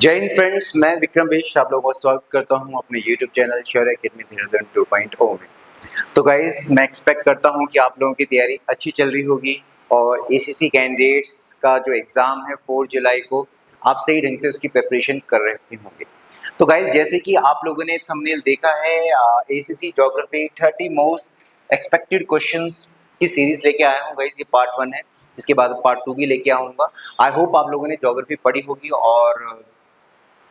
जय हिंद फ्रेंड्स, मैं विक्रम बेश आप लोगों का स्वागत करता हूं अपने YouTube channel sure academy Dehradun 2.0 में। तो गाइस, मैं एक्सपेक्ट करता हूं कि आप लोगों की तैयारी अच्छी चल रही होगी और ACC कैंडिडेट्स का जो एग्ज़ाम है 4 जुलाई को आप सही ढंग से उसकी प्रिपरेशन कर रहे होंगे। तो गाइस, जैसे कि आप लोगों ने थंबनेल देखा है, ACC geography 30 most expected questions की सीरीज लेके आया हूँ गाइस। ये पार्ट 1 है, इसके बाद पार्ट 2 भी लेके आऊँगा। आई होप आप लोगों ने ज्योग्राफी पढ़ी होगी और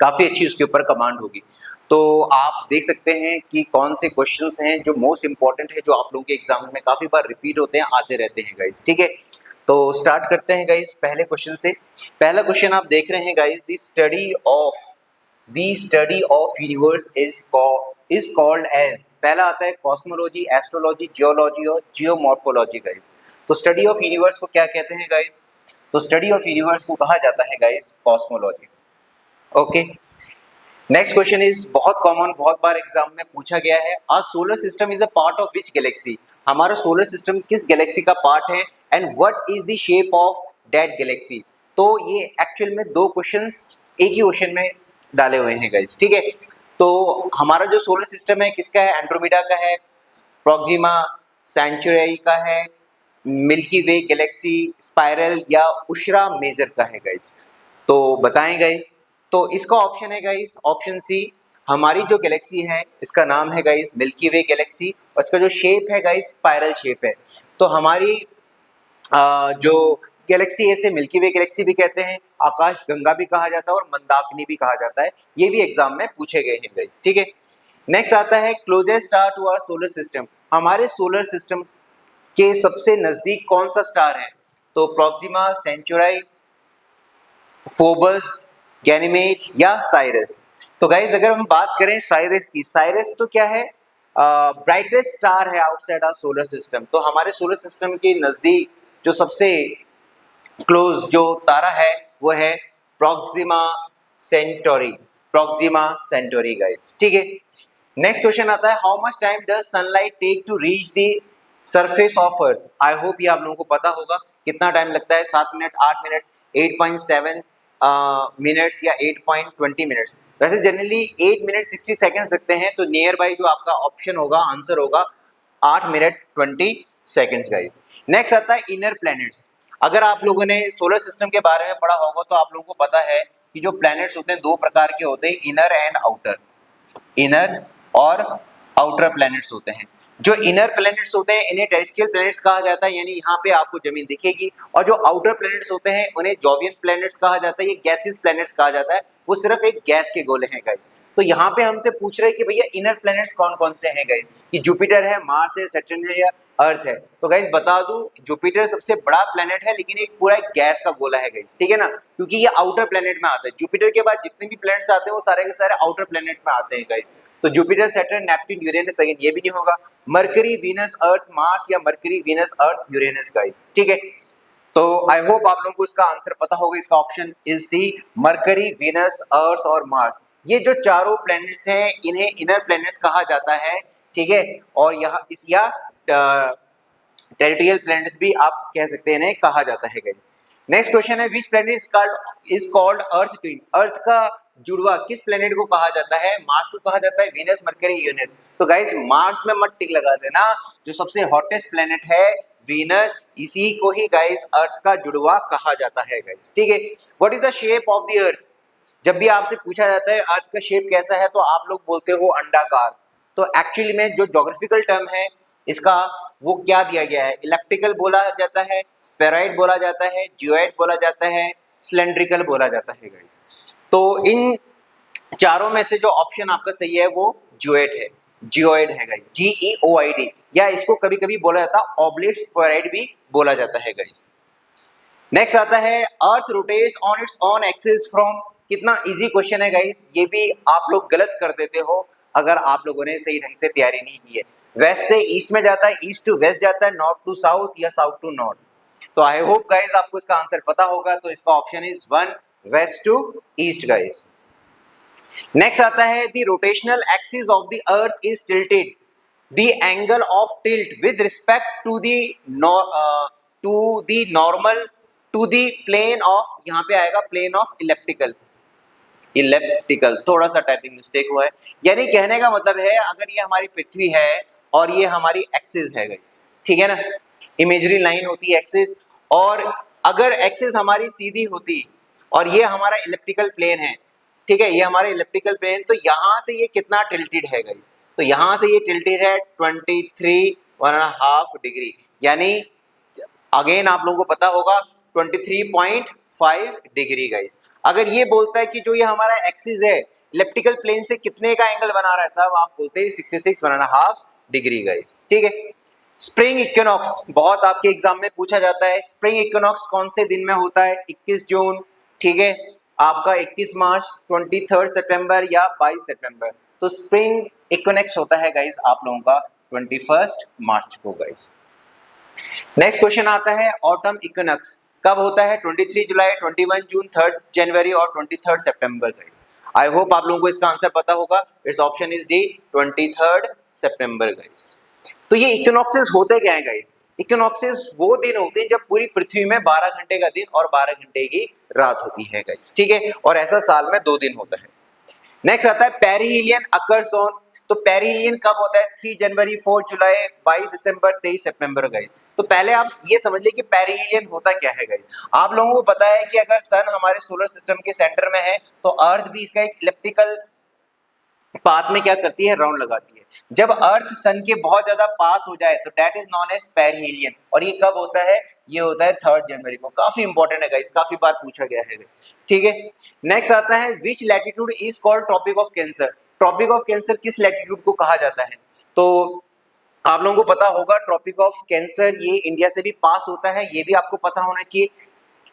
काफ़ी अच्छी उसके ऊपर कमांड होगी। तो आप देख सकते हैं कि कौन से क्वेश्चंस हैं जो मोस्ट इंपॉर्टेंट है, जो आप लोगों के एग्जाम में काफ़ी बार रिपीट होते हैं, आते रहते हैं गाइस। ठीक है, तो स्टार्ट करते हैं गाइस पहले क्वेश्चन से। पहला क्वेश्चन आप देख रहे हैं guys, the study of universe is called as. पहला आता है कॉस्मोलॉजी, एस्ट्रोलॉजी, जियोलॉजी और जियोमॉर्फोलॉजी गाइस। तो स्टडी ऑफ यूनिवर्स को क्या कहते हैं गाइस? तो स्टडी ऑफ यूनिवर्स को कहा जाता है guys cosmology. Okay, next question is बहुत कॉमन, बहुत बार एग्जाम में पूछा गया है। Our solar system is a part of which galaxy? हमारा सोलर सिस्टम किस गैलेक्सी का पार्ट है and what is the shape of that galaxy? तो ये एक्चुअल में दो क्वेश्चंस एक ही क्वेश्चन में डाले हुए हैं गाइस। ठीक है, तो हमारा जो सोलर सिस्टम है किसका है? एंड्रोमेडा का है, प्रोक्सिमा सेंचुरी का है, मिल्की वे गैलेक्सी, स्पाइरल या उशरा मेजर का है गाइस। तो बताएं गाइस। तो इसका ऑप्शन है गाइस ऑप्शन सी। हमारी जो गैलेक्सी है इसका नाम है गाइस मिल्की वे गैलेक्सी और इसका जो शेप है गाइस स्पाइरल शेप है। तो हमारी जो गैलेक्सी है इसे मिल्की वे गैलेक्सी भी कहते हैं, आकाश गंगा भी कहा जाता है और मंदाकिनी भी कहा जाता है। ये भी एग्जाम में पूछे गए हैं गाइस। ठीक है, नेक्स्ट आता है closest star to our solar system. हमारे सोलर सिस्टम के सबसे नजदीक कौन सा स्टार है? तो प्रोक्सिमा, सेंचुरी, फोबस, गैनीमेड या साइरस? तो गाइज अगर हम बात करें साइरस की, साइरस तो क्या है? ब्राइटेस्ट स्टार है आउटसाइड आवर सोलर सिस्टम। तो हमारे सोलर सिस्टम के नजदीक जो सबसे क्लोज जो तारा है वो है Proxima Centauri. Proxima Centauri guys. ठीक है, नेक्स्ट क्वेश्चन आता है how much time does sunlight take to reach the surface of earth? I hope ये आप लोगों को पता होगा कितना टाइम लगता है। 7 मिनट, 8 मिनट, 8.7 मिनट्स या 8.20 मिनट्स। वैसे जनरली 8 मिनट 60 सेकंड्स लगते हैं। तो नियर बाई जो आपका ऑप्शन होगा, आंसर होगा 8 मिनट 20 सेकंड्स गाइस। नेक्स्ट आता है इनर प्लैनेट्स। अगर आप लोगों ने सोलर सिस्टम के बारे में पढ़ा होगा तो आप लोगों को पता है कि जो प्लैनेट्स होते हैं दो प्रकार के होते हैं, इनर एंड आउटर। इनर और आउटर प्लैनेट्स होते हैं। जो इनर प्लैनेट्स होते हैं इन्हें टेरेस्ट्रियल प्लैनेट्स कहा जाता है, यानी यहाँ पे आपको जमीन दिखेगी। और जो आउटर प्लैनेट्स होते हैं उन्हें जोवियन प्लैनेट्स कहा जाता है, ये गैसेस प्लैनेट्स कहा जाता है, वो सिर्फ एक गैस के गोले हैं गाइस। तो यहाँ पे हमसे पूछ रहे हैं कि भैया इनर प्लैनेट्स कौन कौन से हैं गाइस, कि जुपिटर है, मार्स है, सैटर्न है या अर्थ है? तो गाइस बता दूं, जुपिटर सबसे बड़ा प्लैनेट है लेकिन एक पूरा एक गैस का गोला है गाइस। ठीक है ना, क्योंकि ये आउटर प्लैनेट में आता है। जुपिटर के बाद जितने भी प्लैनेट्स आते हैं वो सारे के सारे आउटर प्लैनेट में आते हैं गाइस। तो Jupiter, Saturn, Neptune, Uranus, again ये भी नहीं होगा। मरकरी, वीनस, अर्थ, मार्स या मरकरी, वीनस, अर्थ, यूरेनस गाइस। ठीक है, तो आई होप आप लोगों को इसका आंसर पता होगा। इसका option is C, Mercury, Venus, Earth और मार्स। ये जो चारों प्लैनेट्स हैं इन्हें इनर प्लैनेट्स कहा जाता है। ठीक है, और यहाँ इस या टेरिटोरियल प्लैनेट्स भी आप कह सकते हैं, इन्हें कहा जाता है गाइस। नेक्स्ट क्वेश्चन है which planet is called Earth twin? Earth का जुड़वा किस प्लेनेट को कहा जाता है? मार्स को कहा जाता है, वीनस, मरकरी, यूरेनस। तो गाइस मार्स में मत टिक लगा देना, जो सबसे हॉटेस्ट प्लेनेट है वीनस, इसी को ही गाइस अर्थ का जुड़वा कहा जाता है गाइस। ठीक है, what is the shape of the अर्थ? जब भी आपसे पूछा जाता है अर्थ का शेप कैसा है तो आप लोग बोलते हो अंडाकार। तो एक्चुअली में जो ज्योग्राफिकल टर्म है इसका वो क्या दिया गया है? इलेप्टिकल बोला जाता है, स्फेरॉइड बोला जाता है, जियोइड बोला जाता है, सिलेंड्रिकल बोला जाता है गाइस। तो इन चारों में से जो ऑप्शन आपका सही है वो जियोइड है। जियोइड है गाइस, GEOID, या इसको कभी कभी बोला जाता है ऑब्लेट स्फेरॉइड भी बोला जाता है गाइस। नेक्स्ट आता है अर्थ rotates on its own axis from. कितना इजी क्वेश्चन है गाइस, ये भी आप लोग गलत कर देते हो अगर आप लोगों ने सही ढंग से तैयारी नहीं की है। वेस्ट से ईस्ट में जाता है, ईस्ट टू वेस्ट जाता है, नॉर्थ टू साउथ या साउथ टू नॉर्थ। तो आई होप गाइस आपको इसका आंसर पता होगा। तो इसका option is 1, west to east guys. Next आता है the rotational axis of the earth is tilted, the angle of tilt with respect to the normal to the plane of, यहाँ पे आएगा प्लेन ऑफ इलेप्टिकल। इलेप्टिकल, थोड़ा सा typing mistake हुआ है। यानी कहने का मतलब है अगर ये हमारी पृथ्वी है और ये हमारी एक्सिस है गाइस, ठीक है ना, इमेजरी लाइन होती है एक्सिस, और अगर एक्सिस हमारी सीधी होती और ये हमारा इलेप्टिकल प्लेन है, ठीक है, ये हमारा इलेप्टिकल प्लेन, तो यहां से ये कितना टिल्टेड है गाइस, तो यहां से ये टिल्टेड है 23.5 डिग्री, यानी अगेन आप लोगों को पता होगा 23.5 डिग्री गाइस। अगर ये बोलता है कि जो ये हमारा एक्सिस है इलेप्टिकल प्लेन से कितने का एंगल बना रहता है, आप बोलते हैं 66.5 डिग्री गाइस, ठीक है। स्प्रिंग इक्विनॉक्स बहुत आपके एग्जाम में पूछा जाता है, स्प्रिंग इक्विनॉक्स कौन से दिन में होता है, 21 जून, ठीक है, आपका 21 मार्च, 23 सितंबर या 22 सितंबर। तो स्प्रिंग इक्विनॉक्स होता है गाइस आप लोगों का 21 मार्च को गाइस। नेक्स्ट क्वेश्चन आता है ऑटम इक्विनॉक्स कब होता है, 23 जुलाई, 21 जून, 3 जनवरी और 23 सितंबर गाइस। आई होप आप लोगों को इसका आंसर पता होगा, it's option is D 23 September guys. तो ये इक्विनॉक्सेस होते क्या है गाइस, इक्विनॉक्सेस वो दिन होते हैं जब पूरी पृथ्वी में 12 घंटे का दिन और 12 घंटे की रात होती है गाइस, ठीक है, और ऐसा साल में 2 दिन होता है। नेक्स्ट आता है पेरिहिलियन अकर्स ऑन, तो पेरिहिलियन कब होता है, 3 जनवरी, 4 जुलाई, 22 दिसंबर, 23 सितंबर गाइस। तो पहले आप ये समझ लीजिए कि पेरिहिलियन होता क्या है गाइस। आप लोगों को पता है कि अगर सन हमारे सोलर सिस्टम के सेंटर में है तो अर्थ भी इसका एक इलेप्टिकल पाथ में क्या करती है, राउंड लगाती है। जब अर्थ सन के बहुत ज्यादा पास हो जाए तो that is known as perihelion, और ये कब होता है, ये होता है 3 जनवरी को। काफी इंपॉर्टेंट है गाइस, काफी बार पूछा गया है, ठीक है। नेक्स्ट आता है which latitude is called Tropic of Cancer, Tropic of Cancer किस लैटिट्यूड को कहा जाता है, तो आप लोगों को पता होगा ट्रॉपिक ऑफ कैंसर ये इंडिया से भी पास होता है, ये भी आपको पता होना चाहिए।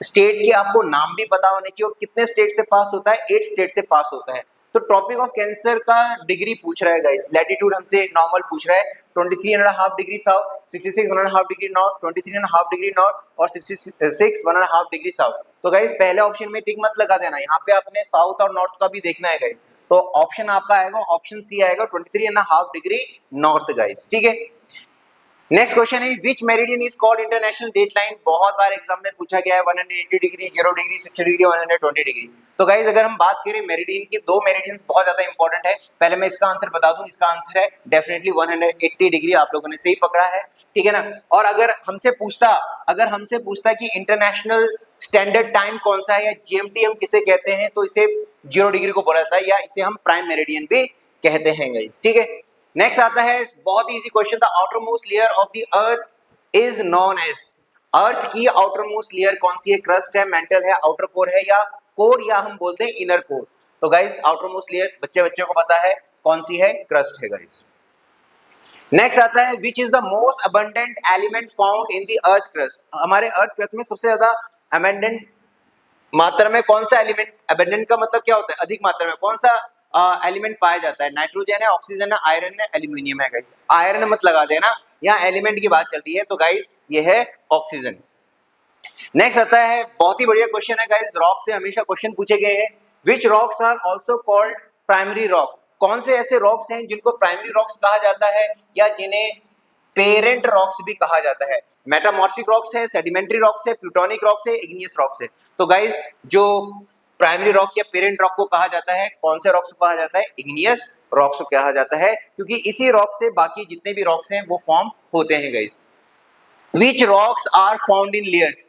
स्टेट्स के आपको नाम भी पता होने चाहिए, और कितने स्टेट से पास होता है, 8 स्टेट से पास होता है। तो ट्रॉपिक ऑफ कैंसर का डिग्री पूछ रहा है गाइस, लैटिट्यूड हमसे नॉर्मल पूछ रहा है, 23.5 degree south, 66.5 degree north, 23.5 degree north और 66.5 डिग्री साउथ। तो गाइस पहले ऑप्शन में टिक मत लगा देना, यहाँ पे आपने साउथ और नॉर्थ का भी देखना है गाइस। तो ऑप्शन आपका आएगा, ऑप्शन सी आएगा 23.5 डिग्री नॉर्थ गाइस, ठीक है। नेक्स्ट क्वेश्चन है which meridian is called International Date Line, बहुत बार एग्जाम में पूछा गया है, 180 डिग्री, 0 डिग्री, 60 डिग्री, 120 डिग्री। तो गाइस अगर हम बात करें मेरिडियन की, 2 मेरिडियंस बहुत ज्यादा इंपॉर्टेंट है। पहले मैं इसका आंसर बता दूं, इसका आंसर है डेफिनेटली 180 डिग्री, आप लोगों ने सही पकड़ा है, ठीक है ना। और अगर हमसे पूछता कि इंटरनेशनल स्टैंडर्ड टाइम कौन सा है या जीएमटी हम किसे कहते हैं, तो इसे 0 डिग्री को बोला जाता है, या इसे हम प्राइम मेरिडियन भी कहते हैं गाइस, ठीक है। नेक्स्ट आता है बहुत ही easy question, the outer most layer of the earth is known as, earth की आउटर मोस्ट लेयर कौन सी है, क्रस्ट है, मेंटल है, आउटर कोर है या कोर, या हम बोलते हैं इनर कोर। तो गाइस आउटर मोस्ट लेयर बच्चों को पता है कौन सी है, क्रस्ट है गाइस। नेक्स्ट आता है which is the most abundant element found in the earth crust, हमारे अर्थ क्रस्ट में सबसे ज्यादा अबंडेंट मात्रा में कौन सा एलिमेंट, अबंडेंट का मतलब क्या होता है, अधिक मात्रा में कौन सा एलिमेंट पाया जाता है, नाइट्रोजन है, ऑक्सीजन है, आयरन है, एल्यूमिनियम है गाइस। आयरन मत लगा देना, यहाँ एलिमेंट की बात चलती है, तो गाइस ये है ऑक्सीजन। नेक्स्ट आता है बहुत ही बढ़िया क्वेश्चन है गाइस, रॉक से हमेशा क्वेश्चन पूछे गए हैं, which rocks are also called primary rock, कौन से ऐसे रॉक्स हैं जिनको प्राइमरी रॉक्स कहा जाता है या जिन्हें पेरेंट रॉक्स भी कहा जाता है। मेटामॉर्फिक रॉक्स है, सेडिमेंट्री रॉक्स है, प्लूटोनिक रॉक्स है, इग्नियस रॉक्स है। तो गाइस जो प्राइमरी रॉक या पेरेंट रॉक को कहा जाता है, कौन से रॉक्स को कहा जाता है, इग्नियस रॉक्स को कहा जाता है, क्योंकि इसी रॉक से बाकी जितने भी रॉक्स हैं वो फॉर्म होते हैं गाइस। Which rocks are found in layers,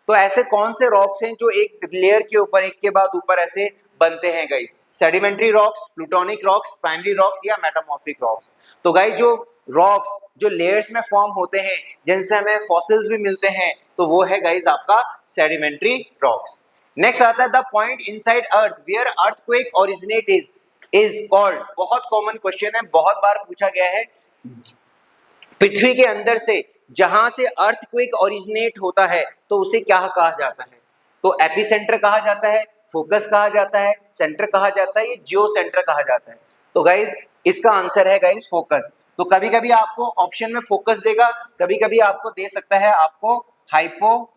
तो ऐसे कौन से रॉक्स हैं जो एक लेयर के ऊपर एक के बाद ऊपर ऐसे बनते हैं guys, sedimentary rocks, plutonic rocks, primary rocks या मेटामॉर्फिक रॉक्स। तो गाइस जो रॉक्स जो लेयर्स में फॉर्म होते हैं जिनसे हमें फॉसिल्स भी मिलते हैं, तो वो है गाइस आपका सेडिमेंट्री रॉक्स। नेक्स्ट आता है the point inside earth where earthquake originate is called, बहुत कॉमन क्वेश्चन है, बहुत बार पूछा गया है, पृथ्वी के अंदर से जहां से अर्थक्वेक ओरिजिनेट होता है तो उसे क्या कहा जाता है, तो एपिसेंटर कहा जाता है, फोकस कहा जाता है, सेंटर कहा जाता है, ये जियो सेंटर कहा जाता है। तो गाइज इसका आंसर है गाइज फोकस। तो कभी कभी आपको ऑप्शन में फोकस देगा, कभी कभी आपको दे सकता है आपको हाइपो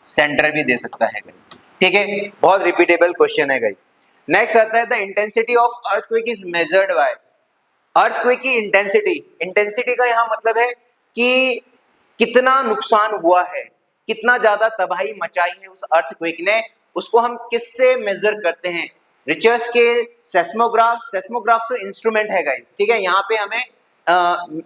सेंटर भी दे सकता है गाइज, ठीक है, बहुत रिपीटेबल क्वेश्चन है गाइज। नेक्स्ट आता है the intensity of earthquake is measured by, earthquake की इंटेंसिटी का यहाँ मतलब है कि कितना नुकसान हुआ है, कितना ज्यादा तबाही मचाई है उस अर्थक्वेक ने, उसको हम किससे मेजर करते हैं? Richter scale, seismograph. सेस्मोग्राफ तो इंस्ट्रूमेंट है गाइस, ठीक है, यहाँ पे हमें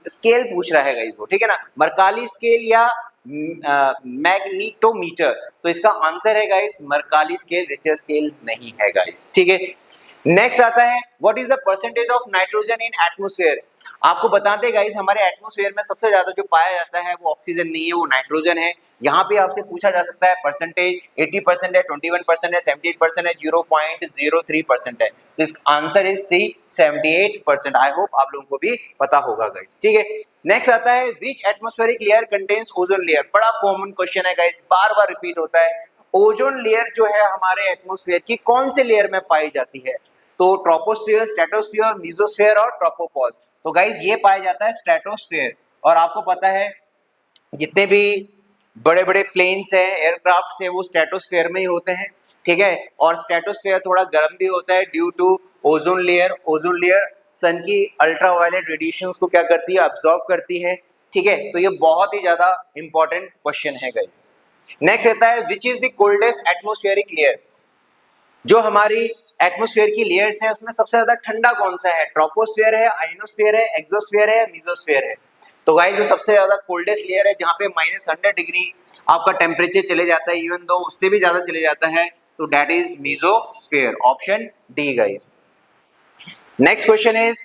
स्केल पूछ रहा है गाइस वो, ठीक है ना, मरकाली स्केल या मैग्नीटोमीटर। तो इसका आंसर है गाइस मरकाली स्केल, रिचर स्केल नहीं है गाइस, ठीक है। नेक्स्ट आता है what is the percentage of nitrogen in atmosphere. आपको बताते हैं गाइस हमारे एटमॉस्फेयर में सबसे ज्यादा जो पाया जाता है वो ऑक्सीजन नहीं है, वो नाइट्रोजन है। यहाँ पे आपसे पूछा जा सकता है परसेंटेज 80% है, 21% है, 78% है, 0.03% है। तो इसका answer is C 78%। I hope आप लोगों को भी पता होगा गाइस, ठीक है। नेक्स्ट आता है which atmospheric layer contains ozone layer. बड़ा कॉमन क्वेश्चन है गाइस, बार बार रिपीट होता है। ओजोन लेयर जो है हमारे एटमॉस्फेयर की कौन से लेयर में पाई जाती है? तो ट्रोपोस्फीयर, स्ट्रेटोस्फीयर, मेसोस्फीयर और ट्रोपोपॉज। तो गाइस ये पाया जाता है स्ट्रेटोस्फीयर। और आपको पता है जितने भी बड़े बड़े प्लेन्स हैं, एयरक्राफ्ट है, वो स्ट्रेटोस्फीयर में ही होते हैं, ठीक है। और स्ट्रेटोस्फीयर थोड़ा गर्म भी होता है due to ozone layer. Ozone layer sun की अल्ट्रावायलेट रेडिएशंस को क्या करती है? अब्सॉर्ब करती है, ठीक है। तो ये बहुत ही ज्यादा इंपॉर्टेंट क्वेश्चन है गाइस। नेक्स्ट आता है which is the coldest atmospheric layer. जो हमारी एटमॉस्फेयर की लेयर्स हैं उसमें सबसे ज्यादा ठंडा कौन सा है? ट्रोपोस्फेयर है, आइनोस्फेयर है, एक्सोस्फेयर है, मेसोस्फेयर है। तो गाइस जो सबसे ज्यादा कोल्डेस्ट लेयर है जहां पे -100 डिग्री आपका टेम्परेचर चले जाता है, इवन दो उससे भी ज्यादा चले जाता है, तो that is mesosphere, option D guys. Next question is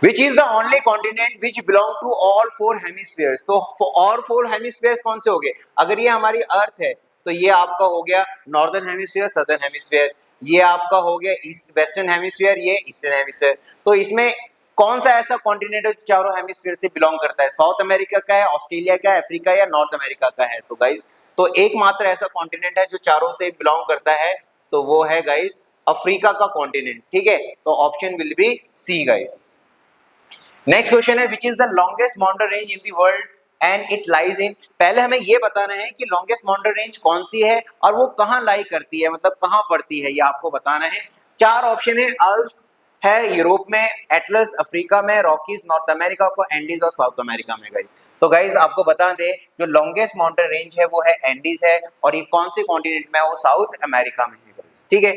Which is the only continent which belong to all four hemispheres? तो all four hemispheres कौन से हो गए? अगर ये हमारी अर्थ है तो ये आपका हो गया नॉर्दर्न हेमिस्फीयर, सदर्न हेमिस्फीयर। ये आपका हो गया ईस्ट वेस्टर्न हेमिस्फीयर, ये ईस्टर्न हेमिस्फीयर। तो इसमें कौन सा ऐसा कॉन्टिनेंट है जो चारों हेमिस्फीयर से बिलोंग करता है? साउथ अमेरिका का है, ऑस्ट्रेलिया का है, अफ्रीका या नॉर्थ अमेरिका का है? तो गाइज तो एकमात्र ऐसा कॉन्टिनेंट है जो चारों से बिलोंग करता है, तो वो है गाइज अफ्रीका का कॉन्टिनेंट, ठीक है। तो option will be C guys. Next question है which is the longest mountain range in the world and it lies in. पहले हमें ये बताना है कि लॉन्गेस्ट माउंटेन रेंज कौन सी है और वो कहाँ लाई करती है, मतलब कहाँ पड़ती है, ये आपको बताना है। चार ऑप्शन है, अल्प्स है यूरोप में, एटलस अफ्रीका में, रॉकीज नॉर्थ अमेरिका को, एंडीज और साउथ अमेरिका में। गाइस तो गाइस आपको बता दें जो लॉन्गेस्ट माउंटेन रेंज है वो है एंडीज है, और ये कौन से कॉन्टिनेंट में है? वो साउथ अमेरिका में है गाइस, ठीक है।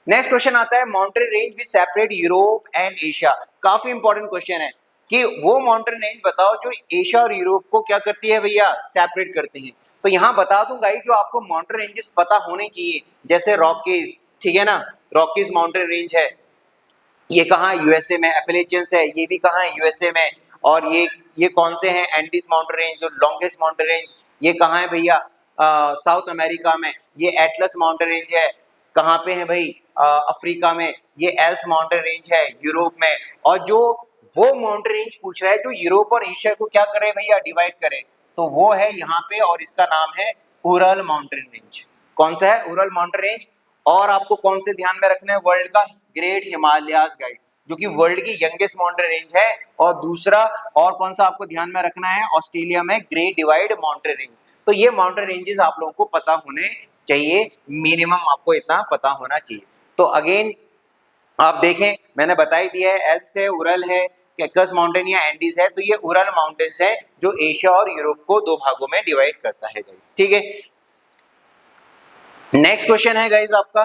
नेक्स्ट क्वेश्चन आता है mountain range which separate Europe and Asia. काफी इंपॉर्टेंट क्वेश्चन है कि वो माउंटेन रेंज बताओ जो एशिया और यूरोप को क्या करती है भैया? सेपरेट करती है। तो यहाँ बता दूं गाइस जो आपको माउंटेन रेंजेस पता होने चाहिए, जैसे रॉकीज, ठीक है ना, रॉकीज माउंटेन रेंज है, ये कहाँ? यूएसए में। एपेलेचियंस है, ये भी कहाँ है? यूएसए में। और ये कौन से हैं? एंडीज माउंटेन रेंज जो लॉन्गेस्ट माउंटेन रेंज, ये कहाँ है भैया? साउथ अमेरिका में। ये एटलस माउंटेन रेंज है, कहाँ पे है भाई? अफ्रीका में। ये एल्स माउंटेन रेंज है यूरोप में। और जो वो माउंटेन रेंज पूछ रहा है जो यूरोप और एशिया को क्या करे भैया? डिवाइड करे, तो वो है यहाँ पे, और इसका नाम है उरल माउंटेन रेंज। कौन सा है? Ural mountain range. और आपको कौन से ध्यान में रखना है? वर्ल्ड का ग्रेट हिमालयाज गाइड, जो कि वर्ल्ड की यंगेस्ट माउंटेन रेंज है। और दूसरा और कौन सा आपको ध्यान में रखना है? ऑस्ट्रेलिया में ग्रेट डिवाइड माउंटेन रेंज। तो ये माउंटेन रेंजेस आप लोगों को पता होने चाहिए, मिनिमम आपको इतना पता होना चाहिए। तो अगेन आप देखें मैंने बता ही दिया है, एल्प्स है, उरल है, कैकस माउंटेन या एंडीज है। तो ये उरल माउंटेन्स है जो एशिया और यूरोप को दो भागों में डिवाइड करता है गाइस, ठीक है। नेक्स्ट क्वेश्चन है गाइस आपका,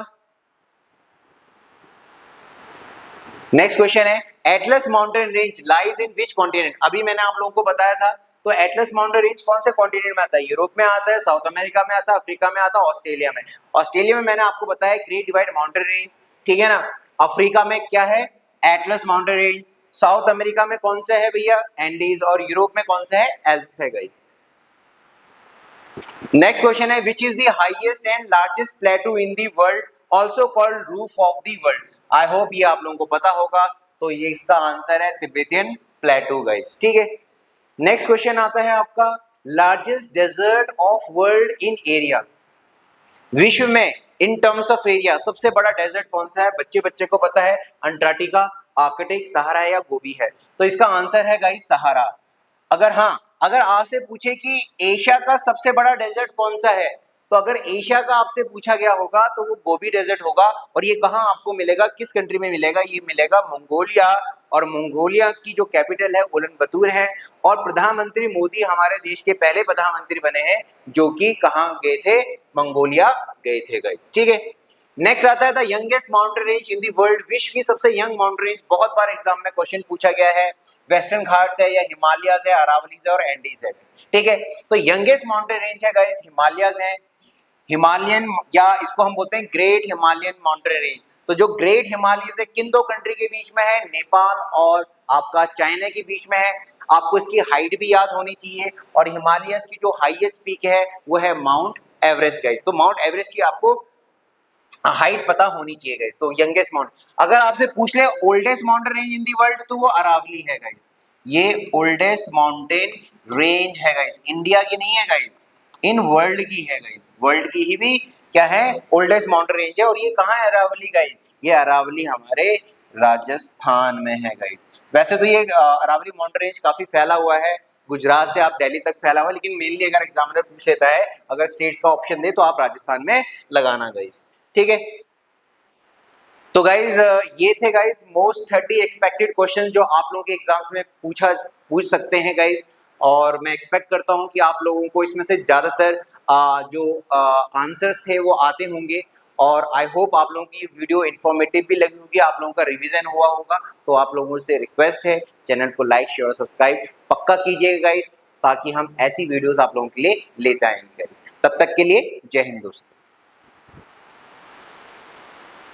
नेक्स्ट क्वेश्चन है Atlas mountain range lies in which continent. अभी मैंने आप लोगों को बताया था, तो एटलस माउंटेन रेंज कौन से कॉन्टिनेंट में आता है? यूरोप में आता है, साउथ अमेरिका में आता है, अफ्रीका में आता है, ऑस्ट्रेलिया में। ऑस्ट्रेलिया में मैंने आपको बताया ग्रेट डिवाइड माउंटेन रेंज, ठीक है ना। अफ्रीका में क्या है? Atlas mountain range. South America में कौन सा है भैया? एंडीज। और यूरोप में कौन सा है? एल्प्स है गाइस। नेक्स्ट क्वेश्चन है which is the highest and largest प्लेटू in the world also called roof of the world. I hope ये आप लोगों को पता होगा, तो ये इसका आंसर है तिब्बतियन प्लेटू गाइस, ठीक है। नेक्स्ट क्वेश्चन आता है आपका largest desert of world in area. विश्व में इन टर्म्स ऑफ एरिया सबसे बड़ा डेजर्ट कौन सा है? बच्चे बच्चे को पता है, अंटार्कटिका, आर्कटिक, सहारा है या गोबी है? तो इसका आंसर है गाइस सहारा। अगर हाँ, अगर आपसे पूछे कि एशिया का सबसे बड़ा डेजर्ट कौन सा है, तो अगर एशिया का आपसे पूछा गया होगा तो वो गोबी डेजर्ट होगा। और ये कहाँ आपको मिलेगा, किस कंट्री में मिलेगा, ये मिलेगा मंगोलिया। और मंगोलिया की जो कैपिटल है उलन बतूर है। और प्रधानमंत्री मोदी हमारे देश के पहले प्रधानमंत्री बने हैं जो कि कहाँ गए थे, मंगोलिया गए थे गाइस, ठीक है। नेक्स्ट आता है the youngest mountain range in the world. विश्व की सबसे यंग माउंटेन रेंज, बहुत बार एग्जाम में क्वेश्चन पूछा गया है। वेस्टर्न घाट्स है या हिमालयाज है, अरावलीज है और एंडीज है, ठीक है। तो यंगेस्ट माउंटेन रेंज है गाइस हिमालयाज है। हिमालयन, या इसको हम बोलते हैं ग्रेट हिमालयन माउंटेन रेंज। तो जो ग्रेट हिमालय है किन दो कंट्री के बीच में है, नेपाल और आपका चाइना के बीच में है। आपको इसकी हाइट भी याद होनी चाहिए। और हिमालयस की जो हाईएस्ट पीक है वो है माउंट एवरेस्ट गाइस। तो माउंट एवरेस्ट की आपको हाइट पता होनी चाहिए गाइस। तो यंगेस्ट माउंटेन, अगर आपसे पूछ ले oldest mountain range in the world तो वो अरावली है गाइस। ये ओल्डेस्ट माउंटेन रेंज है गाइस, इंडिया की नहीं है गाइस, इन वर्ल्ड की है गाइस। वर्ल्ड की ही भी क्या है, ओल्डेस्ट माउंटेन रेंज है। और ये कहाँ है अरावली गाइस, ये अरावली हमारे राजस्थान में है गाइस। वैसे तो ये अरावली माउंटेन रेंज काफी फैला हुआ है, गुजरात से आप दिल्ली तक फैला हुआ है, लेकिन मेनली अगर एग्जामिनर पूछ लेता है, अगर स्टेट्स का ऑप्शन दे तो आप राजस्थान में लगाना गाइस, ठीक है। तो गाइज ये थे गाइज मोस्ट 30 एक्सपेक्टेड क्वेश्चन जो आप लोगों के एग्जाम्स में पूछ सकते हैं गाइज। और मैं एक्सपेक्ट करता हूं कि आप लोगों को इसमें से ज़्यादातर जो आंसर्स थे वो आते होंगे। और आई होप आप लोगों की वीडियो इन्फॉर्मेटिव भी लगी होगी, आप लोगों का रिवीजन हुआ होगा। तो आप लोगों से रिक्वेस्ट है चैनल को लाइक शेयर और सब्सक्राइब पक्का कीजिएगा गाइज, ताकि हम ऐसी वीडियोस आप लोगों के लिए लेते आएंगे गाइज। तब तक के लिए जय हिंद दोस्तों।